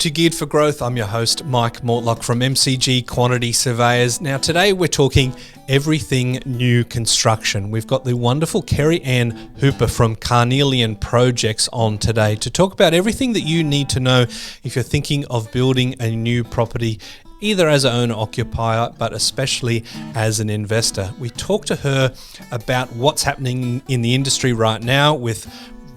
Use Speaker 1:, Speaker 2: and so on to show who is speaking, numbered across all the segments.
Speaker 1: to Geared for Growth. I'm your host, Mike Mortlock from MCG Quantity Surveyors. Now, today we're talking everything new construction. We've got the wonderful Kerri-Ann Hooper from Carnelian Projects on today to talk about everything that you need to know if you're thinking of building a new property, either as an owner-occupier, but especially as an investor. We talked to her about what's happening in the industry right now with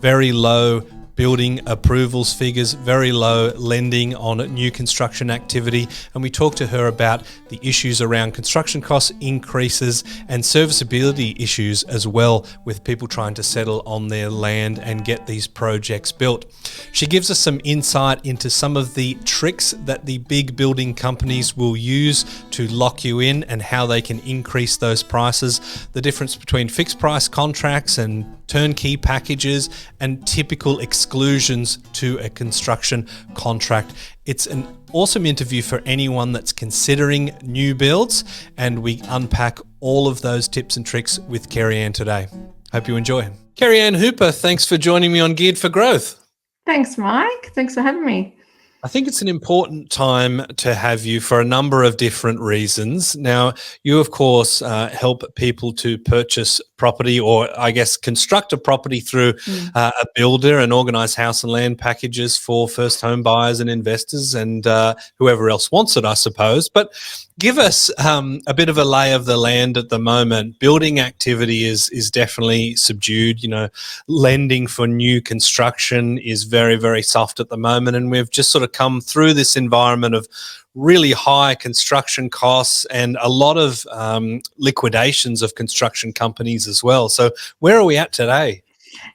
Speaker 1: very low building approvals figures, very low lending on new construction activity. And we talked to her about the issues around construction cost increases and serviceability issues as well, with people trying to settle on their land and get these projects built. She gives us some insight into some of the tricks that the big building companies will use to lock you in and how they can increase those prices, the difference between fixed price contracts and turnkey packages and typical exclusions to a construction contract. It's an awesome interview for anyone that's considering new builds, and we unpack all of those tips and tricks with Kerri-Ann today. Hope you enjoy. Kerri-Ann Hooper, thanks for joining me on Geared for Growth.
Speaker 2: Thanks, Mike. Thanks for having me.
Speaker 1: I think it's an important time to have you for a number of different reasons. Now, you, of course, help people to purchase property, or I guess construct a property through a builder, and organise house and land packages for first home buyers and investors and whoever else wants it, I suppose. But give us a bit of a lay of the land at the moment. Building activity is definitely subdued. You know, lending for new construction is very, very soft at the moment, and we've just sort of come through this environment of really high construction costs and a lot of liquidations of construction companies as well. So where are we at today?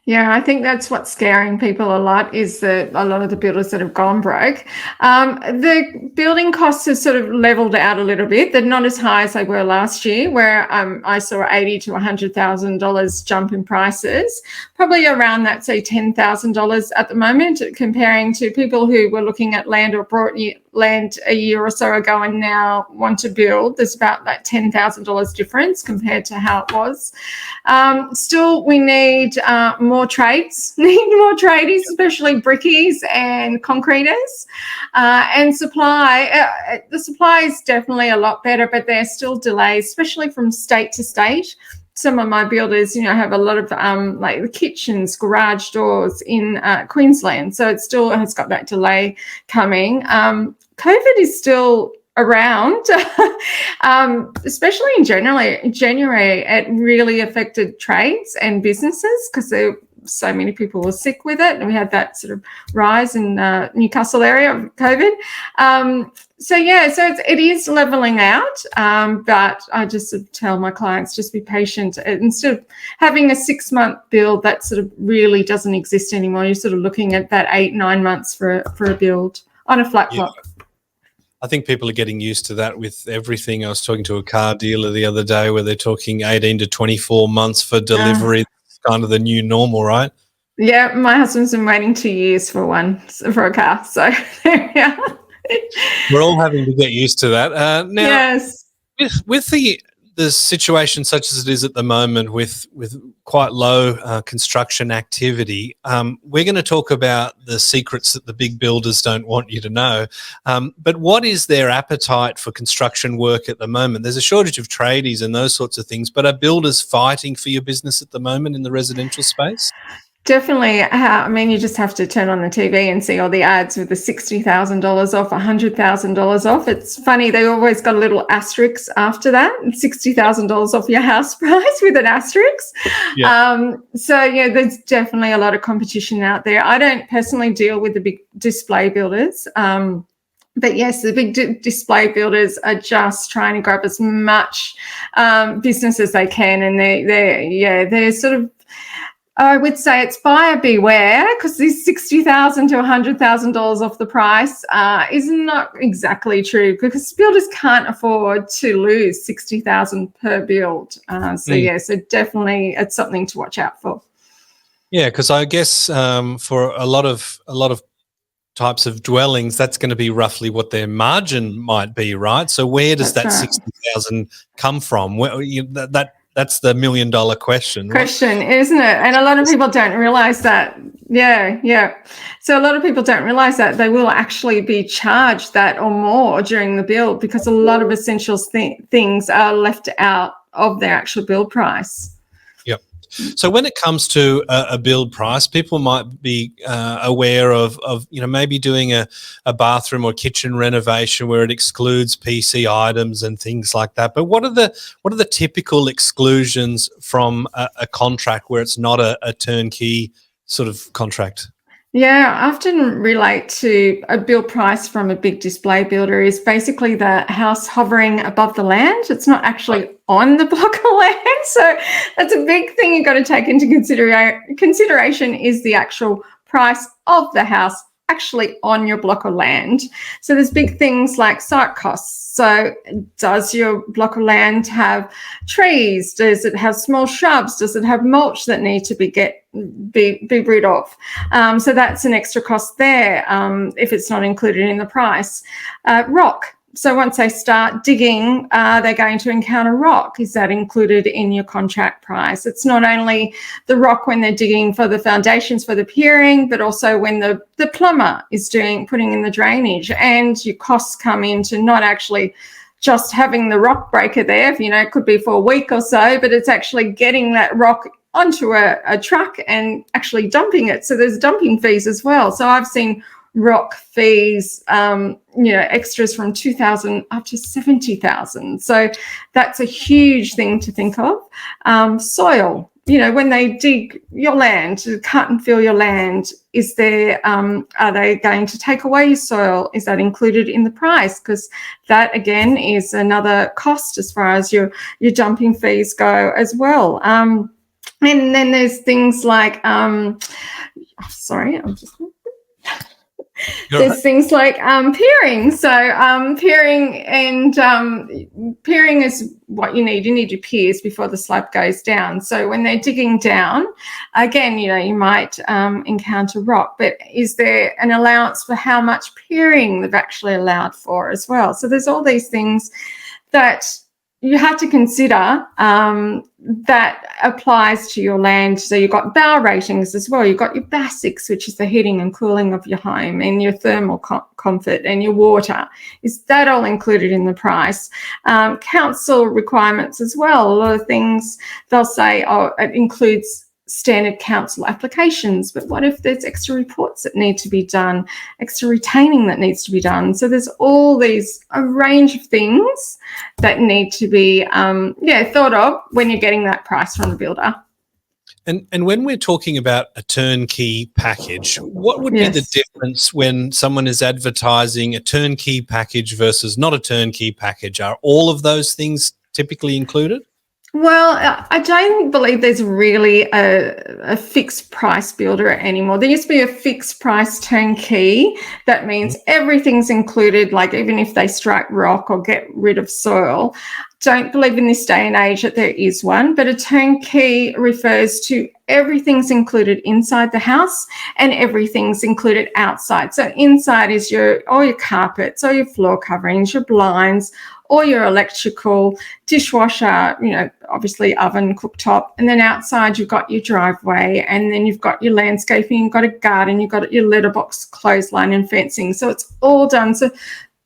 Speaker 2: Yeah, I think that's what's scaring people a lot, is that a lot of the builders that have gone broke. The building costs have sort of leveled out a little bit. They're not as high as they were last year, where I saw $80,000 to $100,000 jump in prices, probably around that, say, $10,000 at the moment, comparing to people who were looking at land or brought land a year or so ago and now want to build. There's about that $10,000 difference compared to how it was. Still, we need more trades, need more tradies, especially brickies and concreters, and supply. The supply is definitely a lot better, but there's still delays, especially from state to state. Some of my builders, have a lot of like the kitchens, garage doors in Queensland, so it still has got that delay coming. COVID is still around, especially in January. It really affected trades and businesses because so many people were sick with it, and we had that sort of rise in Newcastle area of COVID. So it is leveling out, but I just sort of tell my clients, just be patient. Instead of having a 6-month build, that sort of really doesn't exist anymore. You're sort of looking at that 8-9 months for a build on a flat plot.
Speaker 1: I think people are getting used to that with everything. I was talking to a car dealer the other day where they're talking 18 to 24 months for delivery. It's kind of the new normal, right? Yeah,
Speaker 2: my husband's been waiting 2 years for a car. So yeah.
Speaker 1: We're all having to get used to that. Now,
Speaker 2: yes.
Speaker 1: With the situation such as it is at the moment, with quite low construction activity, we're going to talk about the secrets that the big builders don't want you to know. But what is their appetite for construction work at the moment? There's a shortage of tradies and those sorts of things, but are builders fighting for your business at the moment in the residential space?
Speaker 2: Definitely. You just have to turn on the TV and see all the ads with the $60,000 off, $100,000 off. It's funny, they always got a little asterisk after that, $60,000 off your house price with an asterisk. Yeah. There's definitely a lot of competition out there. I don't personally deal with the big display builders. But yes, the big display builders are just trying to grab as much business as they can, and they're sort of, I would say it's buyer beware, because this $60,000 to $100,000 off the price is not exactly true, because builders can't afford to lose $60,000 per build. So definitely it's something to watch out for.
Speaker 1: Yeah, because I guess for a lot of types of dwellings, that's going to be roughly what their margin might be, right? So where does that 60,000 come from? That's the $1 million question.
Speaker 2: Isn't it? And a lot of people don't realise that Yeah. So a lot of people don't realize that they will actually be charged that or more during the build, because a lot of essentials things are left out of their actual build price.
Speaker 1: Yep. So when it comes to a build price, people might be aware of maybe doing a bathroom or kitchen renovation where it excludes PC items and things like that. But what are the typical exclusions from a contract where it's not a turnkey sort of contract?
Speaker 2: Yeah, I often relate to a build price from a big display builder is basically the house hovering above the land. It's not actually on the block of land. So that's a big thing you've got to take into consideration is the actual price of the house actually on your block of land. So there's big things like site costs. So does your block of land have trees? Does it have small shrubs? Does it have mulch that need to be rid of? So that's an extra cost there if it's not included in the price. Rock. So once they start digging, they're going to encounter rock. Is that included in your contract price? It's not only the rock when they're digging for the foundations for the piering, but also when the plumber is putting in the drainage, and your costs come into not actually just having the rock breaker there. It could be for a week or so, but it's actually getting that rock onto a truck and actually dumping it. So there's dumping fees as well. So I've seen rock fees, extras from $2,000 up to $70,000. So that's a huge thing to think of. Soil, when they dig your land, cut and fill your land, are they going to take away your soil? Is that included in the price? Because that again is another cost as far as your dumping fees go as well. And then there's things like, there's things like peering. So peering is what you need. You need your piers before the slab goes down. So when they're digging down, again, you might encounter rock, but is there an allowance for how much peering they've actually allowed for as well? So there's all these things that you have to consider that applies to your land. So you've got bow ratings as well. You've got your basics, which is the heating and cooling of your home, and your thermal comfort and your water. Is that all included in the price? Council requirements as well. A lot of things they'll say, it includes standard council applications, but what if there's extra reports that need to be done, extra retaining that needs to be done? So there's a range of things that need to be thought of when you're getting that price from the builder.
Speaker 1: And when we're talking about a turnkey package, what would be the difference when someone is advertising a turnkey package versus not a turnkey package? Are all of those things typically included?
Speaker 2: Well, I don't believe there's really a fixed price builder anymore. There used to be a fixed price turnkey. That means everything's included, like even if they strike rock or get rid of soil. Don't believe in this day and age that there is one, but a turnkey refers to everything's included inside the house and everything's included outside. So inside is all your carpets, all your floor coverings, your blinds, all your electrical, dishwasher, obviously oven, cooktop, and then outside you've got your driveway, and then you've got your landscaping, you've got a garden, you've got your letterbox, clothesline and fencing. So it's all done. So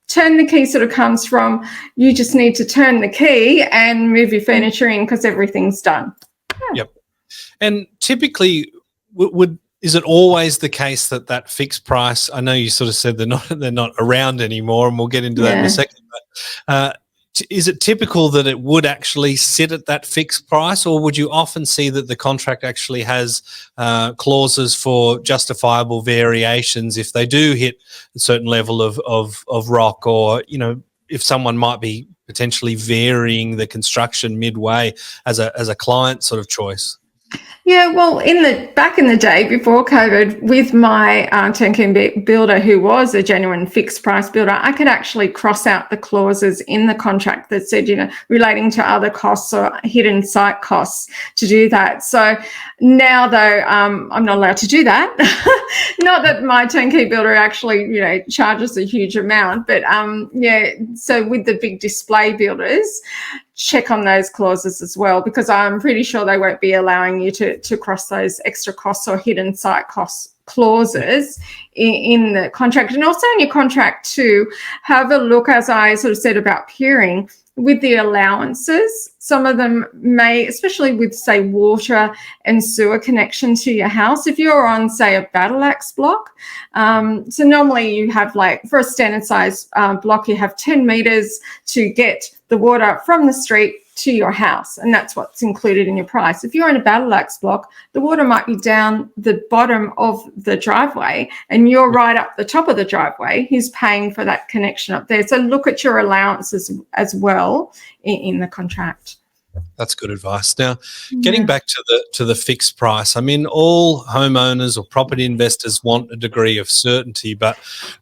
Speaker 2: turn the key sort of comes from you just need to turn the key and move your furniture in because everything's done.
Speaker 1: Yep. And typically is it always the case that fixed price? I know you sort of said they're not around anymore, and we'll get into that in a second. But is it typical that it would actually sit at that fixed price, or would you often see that the contract actually has clauses for justifiable variations if they do hit a certain level of rock, or if someone might be potentially varying the construction midway as a client sort of choice?
Speaker 2: Yeah, well, back in the day before COVID, with my turnkey builder who was a genuine fixed price builder, I could actually cross out the clauses in the contract that said, relating to other costs or hidden site costs to do that. So now, though, I'm not allowed to do that. Not that my turnkey builder actually, charges a huge amount, but so with the big display builders, check on those clauses as well, because I'm pretty sure they won't be allowing you to cross those extra costs or hidden site costs clauses in the contract, and also in your contract to have a look, as I sort of said about peering, with the allowances. Some of them may, especially with, say, water and sewer connection to your house, if you're on, say, a battle axe block. So normally you have, like, for a standard size block, you have 10 meters to get the water from the street to your house, and that's what's included in your price. If you're in a battle axe block, the water might be down the bottom of the driveway and you're right up the top of the driveway. Who's paying for that connection up there? So look at your allowances as well in the contract.
Speaker 1: That's good advice. Now, getting back to the fixed price, I mean, all homeowners or property investors want a degree of certainty, but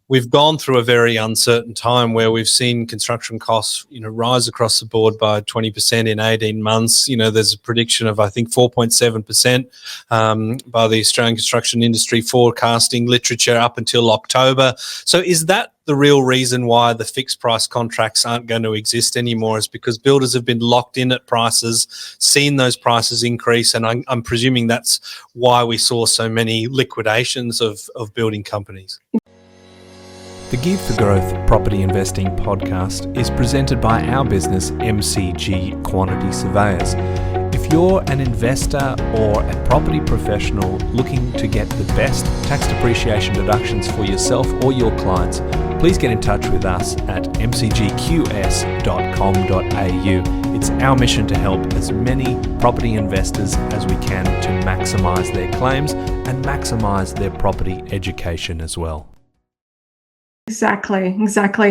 Speaker 1: we've gone through a very uncertain time where we've seen construction costs, rise across the board by 20% in 18 months. There's a prediction of, I think, 4.7% by the Australian construction industry forecasting literature up until October. So is that the real reason why the fixed price contracts aren't going to exist anymore, is because builders have been locked in at prices, seen those prices increase, and I'm presuming that's why we saw so many liquidations of building companies? The Geared for Growth Property Investing podcast is presented by our business, MCG Quantity Surveyors. If you're an investor or a property professional looking to get the best tax depreciation deductions for yourself or your clients, please get in touch with us at mcgqs.com.au. It's our mission to help as many property investors as we can to maximise their claims and maximise their property education as well.
Speaker 2: Exactly.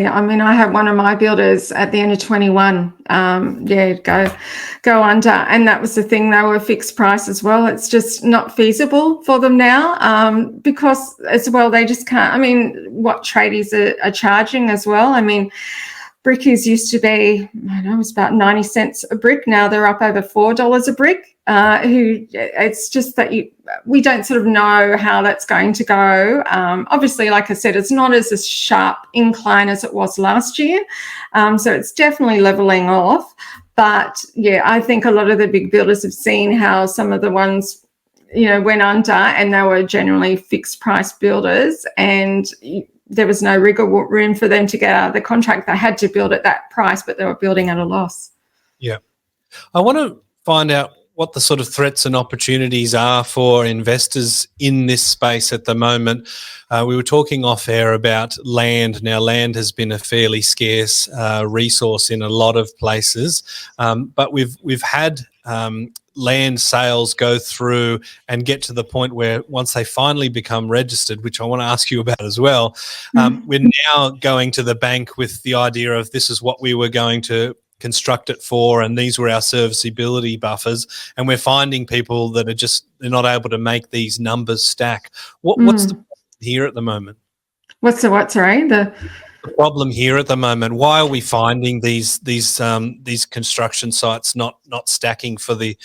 Speaker 2: I mean, I had one of my builders at the end of 21, go under, and that was the thing. They were fixed price as well. It's just not feasible for them now, because as well they just can't. I mean, what tradies are charging as well. I mean, brickies used to be, I know, it was about 90 cents a brick. Now they're up over $4 a brick. It's just that we don't sort of know how that's going to go. Obviously, like I said, it's not as a sharp incline as it was last year. So it's definitely leveling off. But yeah, I think a lot of the big builders have seen how some of the ones, went under, and they were generally fixed price builders, and there was no wriggle room for them to get out of the contract. They had to build at that price, but they were building at a loss. Yeah.
Speaker 1: I want to find out what the sort of threats and opportunities are for investors in this space at the moment. We were talking off air about land. Now, land has been a fairly scarce resource in a lot of places, but we've had land sales go through and get to the point where once they finally become registered, which I want to ask you about as well, we're now going to the bank with the idea of this is what we were going to construct it for, and these were our serviceability buffers, and we're finding people that are they're not able to make these numbers stack. What's the problem here at the moment?
Speaker 2: What's the what? Sorry, the
Speaker 1: problem here at the moment. Why are we finding these construction sites not stacking for the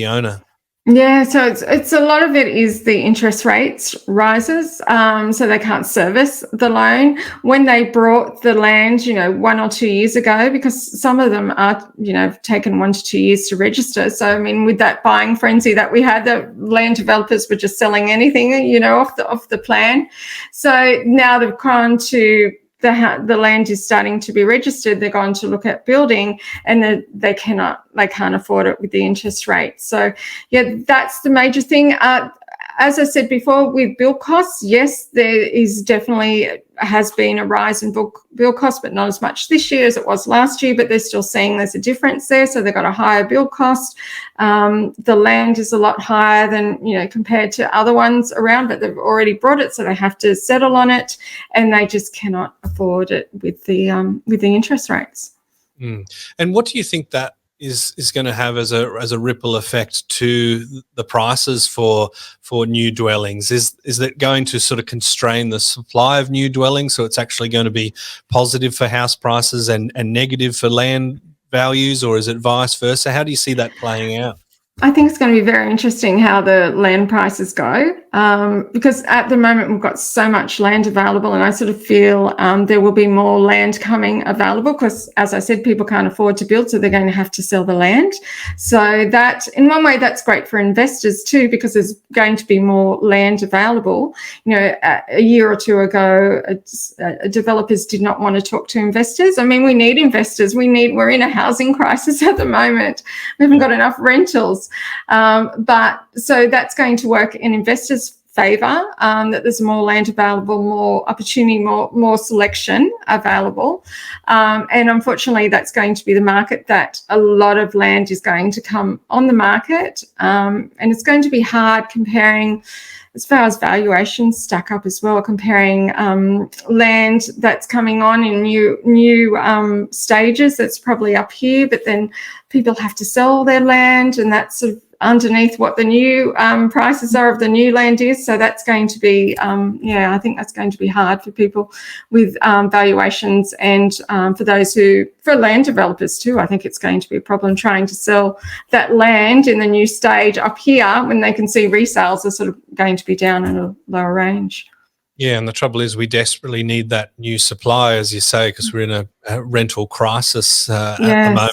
Speaker 1: owner?
Speaker 2: Yeah, so it's a lot of it is the interest rates rises, so they can't service the loan. When they brought the land, 1 or 2 years ago, because some of them are, taken 1 to 2 years to register. So I mean, with that buying frenzy that we had, the land developers were just selling anything, off the plan. So now they've gone to the land is starting to be registered. They're going to look at building, and they can't afford it with the interest rate. So yeah, that's the major thing. As I said before, with build costs, yes, there is definitely has been a rise in build costs, but not as much this year as it was last year, but they're still seeing there's a difference there. So they've got a higher build cost. The land is a lot higher than, compared to other ones around, but they've already brought it, so they have to settle on it, and they just cannot afford it with the interest rates.
Speaker 1: And what do you think that is going to have as a ripple effect to the prices for new dwellings? Is that going to sort of constrain the supply of new dwellings, so it's actually going to be positive for house prices and negative for land values, or is it vice versa? How do you see that playing out?
Speaker 2: I think it's going to be very interesting how the land prices go, because at the moment we've got so much land available, and I sort of feel there will be more land coming available because, as I said, people can't afford to build, so they're going to have to sell the land. So that, in one way, that's great for investors too, because there's going to be more land available. You know, a year or two ago, developers did not want to talk to investors. I mean, we need investors. We're in a housing crisis at the moment. We haven't got enough rentals. But so that's going to work in investors' favour, that there's more land available, more opportunity, more selection available. And unfortunately, that's going to be the market that a lot of land is going to come on the market. And it's going to be hard comparing, as far as valuations stack up as well, comparing land that's coming on in new stages that's probably up here, but then people have to sell their land, and that's sort of underneath what the new prices are of the new land is. So that's going to be, I think that's going to be hard for people with valuations, and for land developers too. I think it's going to be a problem trying to sell that land in the new stage up here when they can see resales are sort of going to be down in a lower range.
Speaker 1: Yeah, and the trouble is we desperately need that new supply, as you say, because we're in a rental crisis at the moment.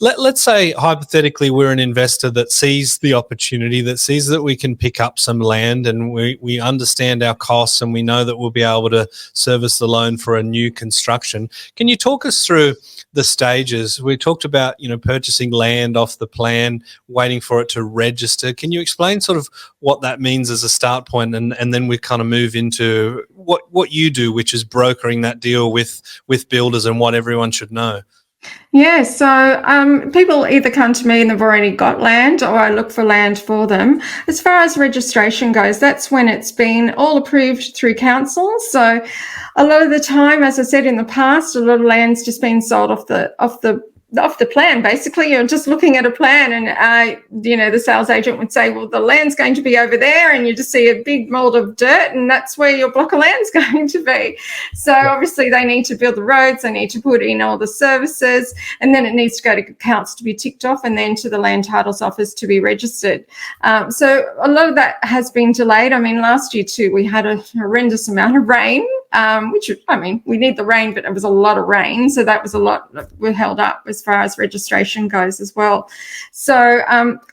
Speaker 1: Let's say, hypothetically, we're an investor that sees the opportunity, that sees that we can pick up some land, and we understand our costs, and we know that we'll be able to service the loan for a new construction. Can you talk us through the stages? We talked about, purchasing land off the plan, waiting for it to register. Can you explain sort of what that means as a start point, and then we kind of move into what you do, which is brokering that deal with builders and what everyone should know?
Speaker 2: Yeah, so people either come to me and they've already got land, or I look for land for them. As far as registration goes, that's when it's been all approved through council. So a lot of the time, as I said in the past, a lot of land's just been sold off the plan. Basically, you're just looking at a plan, and the sales agent would say, well, the land's going to be over there, and you just see a big mold of dirt, and that's where your block of land's going to be. So obviously they need to build the roads, they need to put in all the services, and then it needs to go to council to be ticked off, and then to the land titles office to be registered. So a lot of that has been delayed. I mean, last year too, we had a horrendous amount of rain, which, I mean, we need the rain, but it was a lot of rain, so that was a lot that we held up as far as registration goes as well. So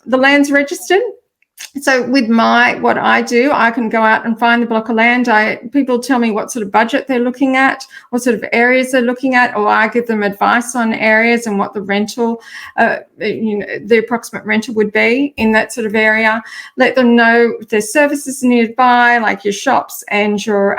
Speaker 2: the land's registered. So with what I do, I can go out and find the block of land. People tell me what sort of budget they're looking at, what sort of areas they're looking at, or I give them advice on areas and what the rental, the approximate rental would be in that sort of area. Let them know if there's services nearby, like your shops and your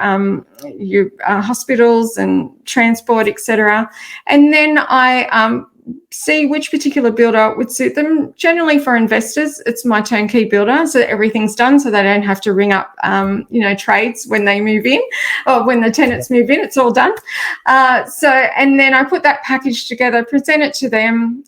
Speaker 2: hospitals and transport, etc. And then I see which particular builder would suit them. Generally for investors, it's my turnkey builder, so everything's done, so they don't have to ring up trades when they move in, or when the tenants move in. It's all done. And then I put that package together, present it to them,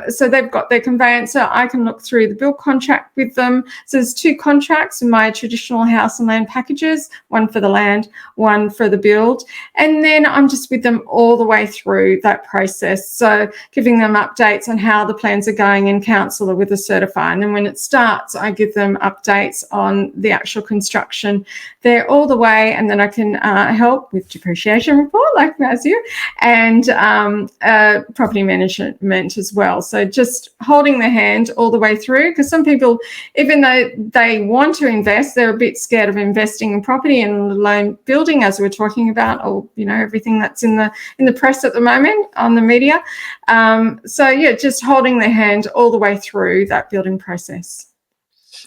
Speaker 2: so they've got their conveyancer. I can look through the build contract with them. So there's 2 contracts in my traditional house and land packages, one for the land, one for the build, and then I'm just with them all the way through that process. So giving them updates on how the plans are going in council or with the certifier. And then when it starts, I give them updates on the actual construction there all the way. And then I can help with depreciation report, like as you, and property management as well. So just holding their hand all the way through, because some people, even though they want to invest, they're a bit scared of investing in property and alone building, as we're talking about, or everything that's in the press at the moment on the media. Just holding their hand all the way through that building process.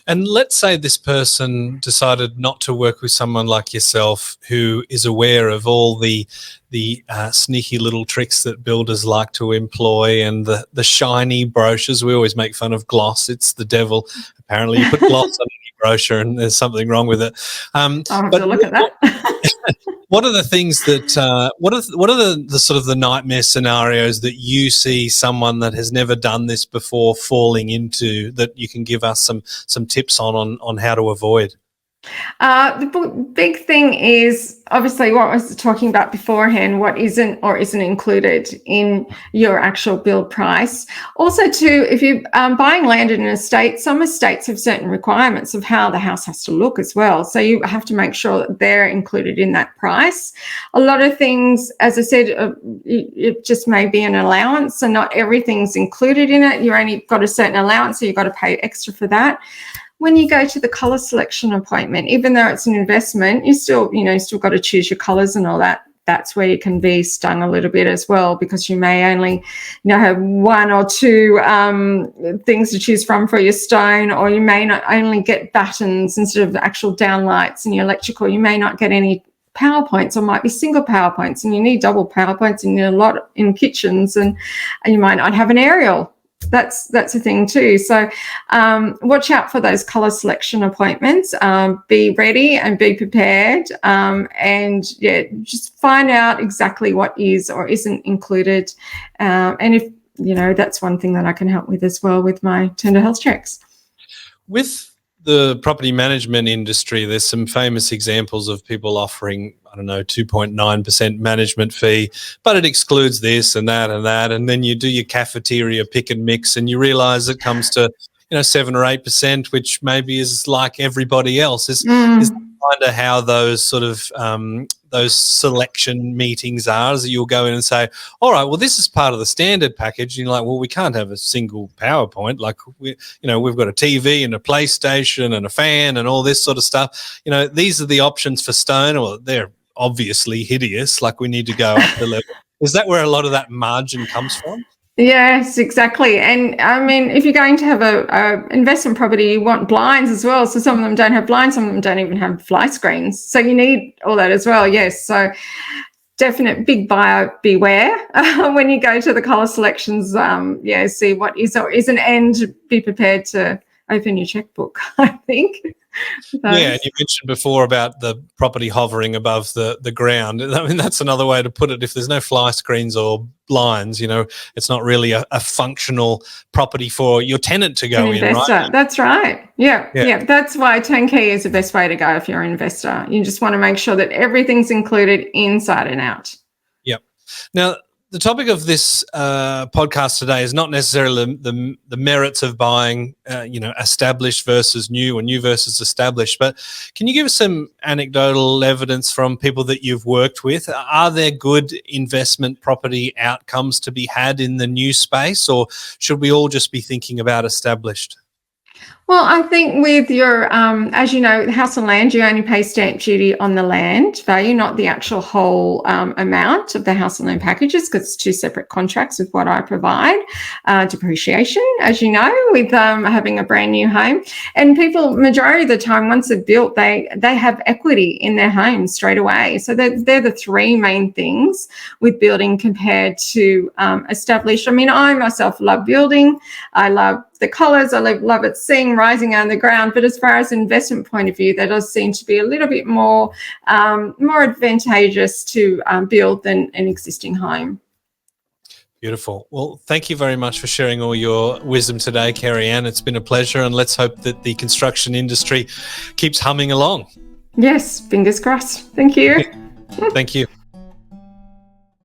Speaker 1: And let's say this person decided not to work with someone like yourself, who is aware of all the sneaky little tricks that builders like to employ, and the shiny brochures. We always make fun of gloss. It's the devil. Apparently you put gloss on any brochure and there's something wrong with it.
Speaker 2: I'll have to look at that.
Speaker 1: What are the things that what are the sort of the nightmare scenarios that you see someone that has never done this before falling into, that you can give us some tips on how to avoid?
Speaker 2: Big thing is obviously what I was talking about beforehand, what isn't or isn't included in your actual build price. Also, too, if you're buying land in an estate, some estates have certain requirements of how the house has to look as well. So you have to make sure that they're included in that price. A lot of things, as I said, it just may be an allowance, and not everything's included in it. You only got a certain allowance, so you've got to pay extra for that. When you go to the colour selection appointment, even though it's an investment, you still got to choose your colours and all that. That's where you can be stung a little bit as well, because you may only, have one or two things to choose from for your stone, or you may not only get battens instead of actual downlights in your electrical. You may not get any power points, or might be single power points, and you need double power points, and you need a lot in kitchens, and you might not have an aerial. That's a thing too. So watch out for those colour selection appointments. Be ready and be prepared, and just find out exactly what is or isn't included. And if that's one thing that I can help with as well with my tender health checks.
Speaker 1: With the property management industry, there's some famous examples of people offering, 2.9% management fee, but it excludes this and that and that. And then you do your cafeteria pick and mix, and you realise it comes to, 7 or 8%, which maybe is like everybody else. Is kind of how those sort of those selection meetings are, is that you'll go in and say, all right, well, this is part of the standard package. And you're like, well, we can't have a single PowerPoint. Like, we've got a TV and a PlayStation and a fan and all this sort of stuff. These are the options for stone, or they're obviously hideous. Like, we need to go up the level. Is that where a lot of that margin comes from?
Speaker 2: Yes, exactly. And I mean, if you're going to have a investment property, you want blinds as well. So some of them don't have blinds, some of them don't even have fly screens. So you need all that as well. Yes. So definite big buyer beware when you go to the colour selections. See what is or isn't, and be prepared to open your checkbook, I think.
Speaker 1: Yeah, and you mentioned before about the property hovering above the ground. I mean, that's another way to put it. If there's no fly screens or blinds, it's not really a functional property for your tenant to go in, right?
Speaker 2: That's right. Yeah. That's why turnkey is the best way to go if you're an investor. You just want to make sure that everything's included inside and out. Yep.
Speaker 1: Now, the topic of this podcast today is not necessarily the merits of buying, established versus new, or new versus established. But can you give us some anecdotal evidence from people that you've worked with? Are there good investment property outcomes to be had in the new space, or should we all just be thinking about established?
Speaker 2: Well, I think with your, as you know, house and land, you only pay stamp duty on the land value, not the actual whole amount of the house and land packages, because it's two separate contracts with what I provide. Depreciation, as you know, with having a brand new home. And people, majority of the time, once they're built, they have equity in their home straight away. So they're the three main things with building compared to established. I mean, I myself love building. I love the colours. I love it seeing rising out of the ground. But as far as investment point of view, that does seem to be a little bit more advantageous to build than an existing home.
Speaker 1: Beautiful. Well, thank you very much for sharing all your wisdom today, Kerri-Ann. It's been a pleasure, and let's hope that the construction industry keeps humming along.
Speaker 2: Yes, fingers crossed. Thank you.
Speaker 1: Thank you.